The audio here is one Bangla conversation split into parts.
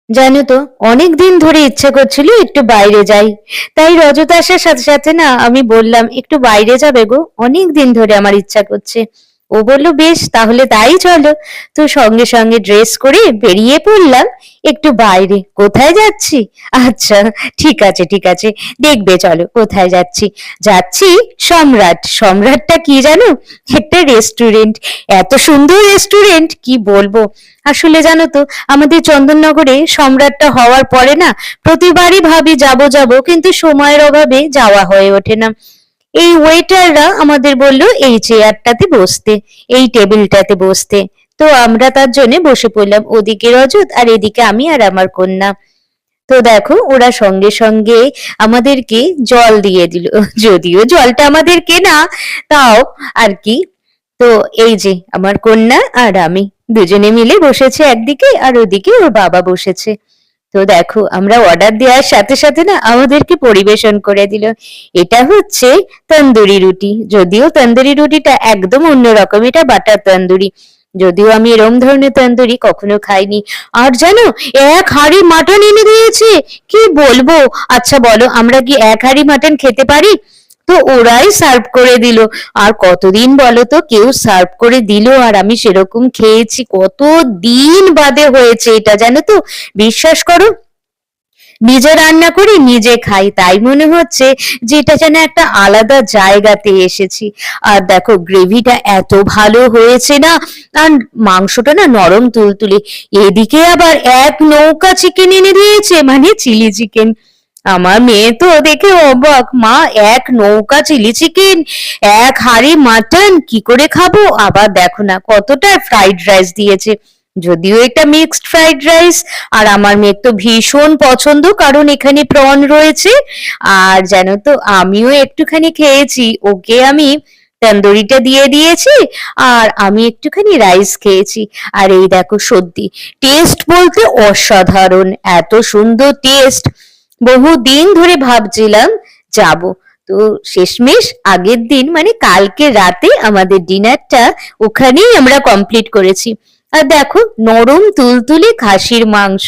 জানো তো, অনেক দিন ধরে ইচ্ছে করছিল একটু বাইরে যাই। তাই রজত আসার সাথে সাথে না আমি বললাম, একটু বাইরে যাবে গো, অনেক দিন ধরে আমার ইচ্ছা করছে। ও বলল বেশ, তাহলে তাই চলো। তো সঙ্গে সঙ্গে ড্রেস করে বেরিয়ে পড়লাম একটু বাইরে। কোথায় যাচ্ছি? আচ্ছা, ঠিক আছে ঠিক আছে, দেখবে চলো কোথায় যাচ্ছি। যাচ্ছি সম্রাট। সম্রাটটা কি জানো? একটা রেস্টুরেন্ট। এত সুন্দর রেস্টুরেন্ট কি বলবো। আসলে জানো তো, আমাদের চন্দননগরে সম্রাটটা হওয়ার পরে না প্রতিবারই ভাবি যাব যাব, কিন্তু সময়ের অভাবে যাওয়া হয়ে ওঠে না। এই ওয়েটাররা আমাদের বললো এই চেয়ারটাতে বসতে, এই টেবিলটাতে বসতে। তো আমরা তার জন্য বসে পড়লাম, ওদিকে রজত আর এদিকে আমি আর আমার কন্যা। তো দেখো ওরা সঙ্গে সঙ্গে আমাদেরকে জল দিয়ে দিল, যদিও জলটা আমাদের কেনা, তাও আর কি। তো এই যে আমার কন্যা আর আমি দুজনে মিলে বসেছে একদিকে, আর ওদিকে ওর বাবা বসেছে। তো দেখো আমরা অর্ডার দেওয়ার সাথে সাথে না আমাদেরকে পরিবেশন করে দিল। এটা হচ্ছে তন্দুরি রুটি, যদিও তন্দুরি রুটিটা একদম অন্যরকম, এটা বাটার তন্দুরি। যদিও আমি এরম ধরনের তন্দুরি কখনো খাইনি। আর জানো, এক হাঁড়ি মাটন এনে দিয়েছে, কি বলবো। আচ্ছা বলো, আমরা কি এক হাঁড়ি মাটন খেতে পারি? তো ওরাই সার্ভ করে দিল। আর কতদিন বলো তো কেউ সার্ভ করে দিল আর আমি সেরকম খেয়েছি, কত দিন বাদে হয়েছে এটা, জানো তো। বিশ্বাস করো, নিজে রান্না করি নিজে খাই, তাই মনে হচ্ছে যে এটা যেন একটা আলাদা জায়গাতে এসেছি। আর দেখো গ্রেভিটা এত ভালো হয়েছে না, আর মাংসটা না নরম তুলতুলে। এদিকে আবার এক নৌকা চিকেন এনে দিয়েছে, মানে চিলি চিকেন। আমার মেয়ে তো দেখে অবাক, মা এক নৌকা চিলি চিকেন, এক হাঁড়ি মাটন, কি করে খাবো। আবার দেখো না কতটা ফ্রাইড রাইস দিয়েছে, যদিও এটা মিক্সড ফ্রাইড রাইস। আর আমার মেয়ের তো ভীষণ পছন্দ, কারণ এখানে প্রন রয়েছে। আর জানো তো আমিও একটুখানি খেয়েছি, ওকে আমি তন্দুরিটা দিয়ে দিয়েছি, আর আমি একটুখানি রাইস খেয়েছি। আর এই দেখো সত্যি টেস্ট বলতে অসাধারণ, এত সুন্দর টেস্ট। বহুদিন ধরে ভাবছিলাম যাব। তো শেষমেশ আগের দিন মানে কালকে রাতে আমাদের ডিনারটা ওখানেই আমরা কমপ্লিট করেছি। আর দেখো নরম তুলতুলে খাসির মাংস,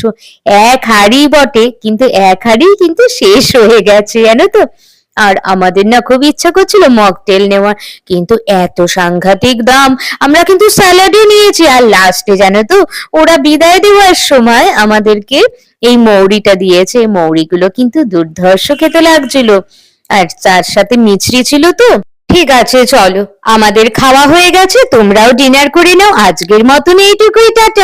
এক হাঁড়ি বটে, কিন্তু এক হাঁড়ি কিন্তু শেষ হয়ে গেছে জানো তো। আর আমাদের না খুব ইচ্ছা করছিল মকটেল নেওয়ার, কিন্তু এত সাংঘাতিক দাম। আমরা কিন্তু স্যালাডও নিয়েছি, আর লাস্টে জানো তো ওরা বিদায় দেওয়ার সময় আমাদেরকে এই মৌরিটা দিয়েছে। এই মৌরিগুলো কিন্তু দুর্ধর্ষ খেতে লাগছিল, আর তার সাথে মিছরি ছিল তো। ঠিক আছে চলো, আমাদের খাওয়া হয়ে গেছে, তোমরাও ডিনার করে নাও। আজকের মতন এইটুকুই, টাটা।